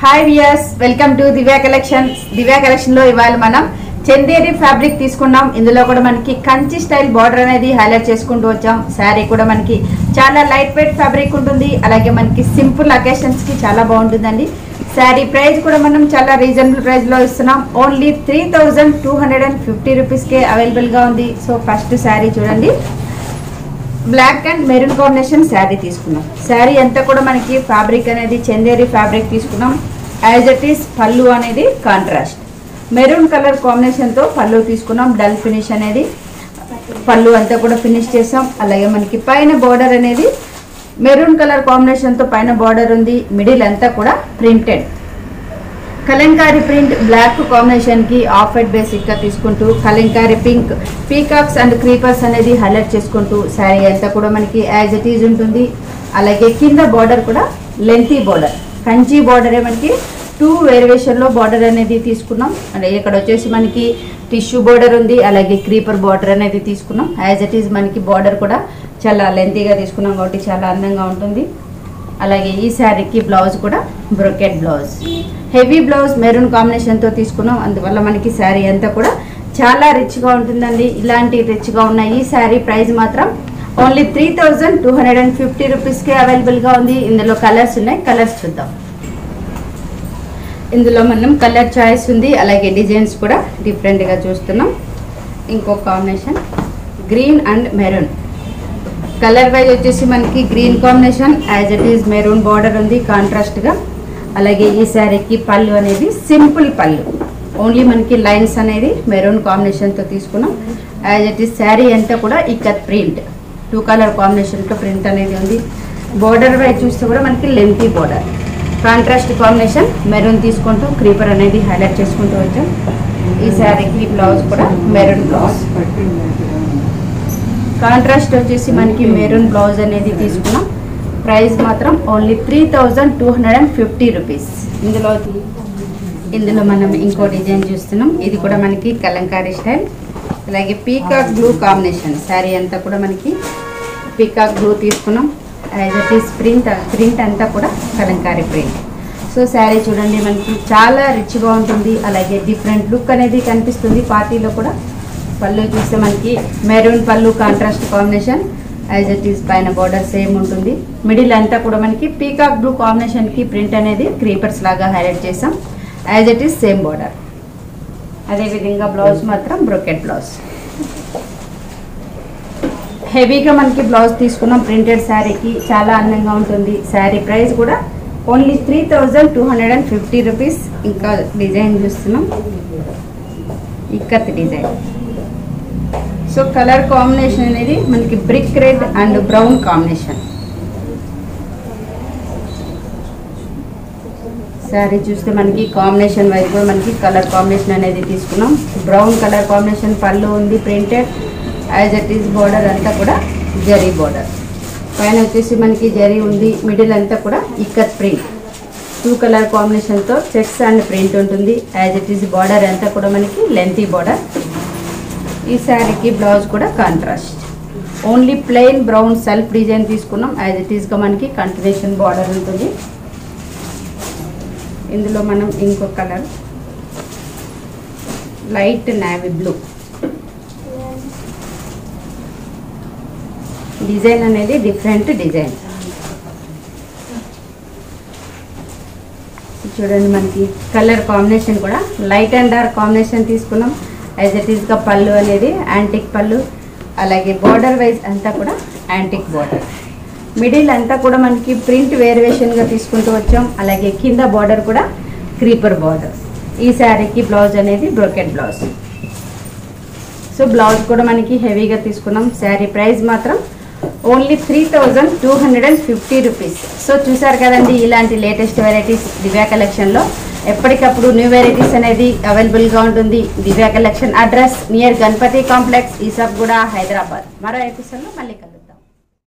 Hi viewers, welcome to Divya collections. Divya collection లో ఇవాళ మనం చందేరి ఫ్యాబ్రిక్ తీసుకున్నాం. ఇందులో కూడా మనకి కంచి స్టైల్ బార్డర్ అనేది హైలైట్ చేసుకుంటూ వచ్చాం. శారీ కూడా మనకి చాలా లైట్ వెయిట్ ఫ్యాబ్రిక్ ఉంటుంది. అలాగే మనకి సింపుల్ అకేషన్స్ కి చాలా బాగుంటుందండి. శారీ ప్రైస్ కూడా మనం చాలా రీజనబుల్ ప్రైస్ లో ఇస్తున్నాం. ఓన్లీ 3250 రూపీస్ కే అవైలబుల్ గా ఉంది. సో ఫస్ట్ శారీ చూడండి, black and maroon combination sari తీసుకున్నాం. శారీ అంతా కూడా మనకి ఫ్యాబ్రిక్ అనేది చందేరి ఫ్యాబ్రిక్ తీసుకున్నాం. యాజ్ ఇట్ ఈస్ పళ్ళు అనేది కాంట్రాస్ట్ మెరూన్ కలర్ కాంబినేషన్ తో పళ్ళు తీసుకున్నాం. డల్ ఫినిష్ అనేది పళ్ళు అంతా కూడా ఫినిష్ చేసాం. అలాగే మనకి పైన బార్డర్ అనేది మెరూన్ కలర్ కాంబినేషన్ తో పైన బార్డర్ ఉంది. మిడిల్ అంతా కూడా printed Kalamkari print black combination కి ఆఫ్ వైట్ బేసిక్ గా తీసుకుంటూ Kalamkari pink peacocks and creepers అనేది హైలైట్ చేసుకుంటూ శారీ అంతా కూడా మనకి యాజ్ ఇట్ ఈజ్ ఉంటుంది. అలాగే కింద బార్డర్ కూడా లెంతీ బార్డర్ కంచి బార్డరే మనకి 2 వేరియేషన్ లో బార్డర్ అనేది తీసుకున్నాం. అలాగే ఇక్కడ వచ్చేసి మనకి టిష్యూ బార్డర్ ఉంది. అలాగే క్రీపర్ బార్డర్ అనేది తీసుకున్నాం. యాజ్ ఇట్ ఈజ్ మనకి బార్డర్ కూడా చాలా లెంతీగా తీసుకున్నాం కాబట్టి చాలా అందంగా ఉంటుంది. అలాగే ఈ శారీకి బ్లౌజ్ కూడా brocade blouse, heavy blouse maroon combination తో తీసుకున్నాం. అందువల్ల మనకి శారీ అంతా కూడా చాలా రిచ్ గా ఉంటుందండి. ఇలాంటి రిచ్ గా ఉన్న ఈ శారీ ప్రైస్ మాత్రం ఓన్లీ 3250 రూపీస్ కే అవైలబుల్ గా ఉంది. ఇందులో కలర్స్ ఉన్నాయి, కలర్స్ చూద్దాం. ఇందులో మనం కలర్ చాయిస్ ఉంది. అలాగే డిజైన్స్ కూడా డిఫరెంట్ గా చూస్తున్నాం. ఇంకో combination green and maroon colour wise వచ్చేసి మనకి green combination as it is maroon border ఉంది కాంట్రాస్ట్ గా. అలాగే ఈ శారీకి పళ్ళు అనేది సింపుల్ పళ్ళు, ఓన్లీ మనకి లైన్స్ అనేది మెరూన్ కాంబినేషన్ తో తీసుకున్నాం. యాజ్ ఇట్ ఈజ్ శారీ అంతా కూడా ఇక్కత్ ప్రింట్ 2 కలర్ కాంబినేషన్ తో ప్రింట్ అనేది ఉంది. బార్డర్ వైజ్ చూస్తే కూడా మనకి lengthy border contrast combination maroon తీసుకుంటూ క్రీపర్ అనేది హైలైట్ చేసుకుంటూ వచ్చాం. ఈ శారీకి బ్లౌజ్ కూడా మెరూన్ బ్లౌజ్, కాంట్రాస్ట్ వచ్చేసి మనకి మెరూన్ బ్లౌజ్ అనేది తీసుకున్నాం. ప్రైస్ మాత్రం ఓన్లీ 3250 రూపీస్. ఇందులో మనం ఇంకో డిజైన్ చూస్తున్నాం. ఇది కూడా మనకి కలంకారీ స్టైల్. అలాగే పీకాక్ బ్లూ కాంబినేషన్ శారీ అంతా కూడా మనకి పీకాక్ బ్లూ తీసుకున్నాం. యాజ్ ఇట్ ఈస్ ప్రింట్ అంతా కూడా కలంకారీ ప్రింట్. సో శారీ చూడండి మనకి చాలా రిచ్గా ఉంటుంది. అలాగే డిఫరెంట్ లుక్ అనేది కనిపిస్తుంది పార్టీలో కూడా. పళ్ళు చూస్తే మనకి మెరూన్ పళ్ళు contrast combination. As it is పైన బార్డర్ సేమ్ ఉంటుంది. మిడిల్ అంతా కూడా మనకి పీకాక్ బ్లూ కాంబినేషన్ కి ప్రింట్ అనేది క్రీపర్స్ లాగా హైలైట్ చేసాం. As it is same border. అదేవిధంగా బ్లౌజ్ మాత్రం బ్రోకెట్ బ్లౌజ్. హెవీగా మనకి బ్లౌజ్ తీసుకున్నాం. ప్రింటెడ్ శారీకి చాలా అందంగా ఉంటుంది. శారీ ప్రైస్ కూడా ఓన్లీ 3250 రూపీస్. ఇంకా డిజైన్ చూస్తున్నాం, ikat design. So colour combination అనేది మనకి brick red and brown combination. Sari చూస్తే మనకి కాంబినేషన్ వైజ్ కూడా మనకి కలర్ కాంబినేషన్ అనేది తీసుకున్నాం. బ్రౌన్ కలర్ కాంబినేషన్ పళ్ళు ఉంది printed. As it is border అంతా కూడా జరీ బార్డర్, పైన వచ్చేసి మనకి జరీ ఉంది. మిడిల్ అంతా కూడా ఇక్కత్ ప్రింట్ 2 కలర్ కాంబినేషన్తో చెక్స్ అండ్ ప్రింట్ ఉంటుంది. యాజ్ ఇట్ ఈస్ బార్డర్ అంతా కూడా మనకి లెంతీ బార్డర్. ఈ శారీకి బ్లౌజ్ కూడా contrast, only plain brown self design తీసుకున్నాం. యాజ్ ఇట్ ఈస్గా మనకి కంటిన్యూషన్ బార్డర్ ఉంటుంది. ఇందులో మనం ఇంకో colour light navy blue design అనేది డిఫరెంట్ డిజైన్. చూడండి మనకి కలర్ కాంబినేషన్ కూడా లైట్ అండ్ డార్క్ కాంబినేషన్ తీసుకున్నాం. యాజ్ ఇట్ ఈస్గా పళ్ళు అనేది యాంటిక్ పళ్ళు. అలాగే బార్డర్ వైజ్ అంతా కూడా యాంటిక్ బార్డర్. మిడిల్ అంతా కూడా మనకి ప్రింట్ వేరియేషన్గా తీసుకుంటూ వచ్చాం. అలాగే కింద బార్డర్ కూడా క్రీపర్ బార్డర్. ఈ శారీకి బ్లౌజ్ అనేది బ్రోకెట్ బ్లౌజ్. సో బ్లౌజ్ కూడా మనకి హెవీగా తీసుకున్నాం. శారీ ప్రైస్ మాత్రం ఓన్లీ 3250 రూపీస్. సో చూసారు కదండి, ఇలాంటి లేటెస్ట్ వెరైటీస్ దివ్యా కలెక్షన్లో ఎప్పటికప్పుడు న్యూ వెరైటీస్ అనేది అవైలబుల్గా ఉంటుంది. Divya collection address near Ganapati complex, ఈసాబ్గూడ, హైదరాబాద్. మరో ఎపిసోడ్లో మళ్ళీ కలుద్దాం.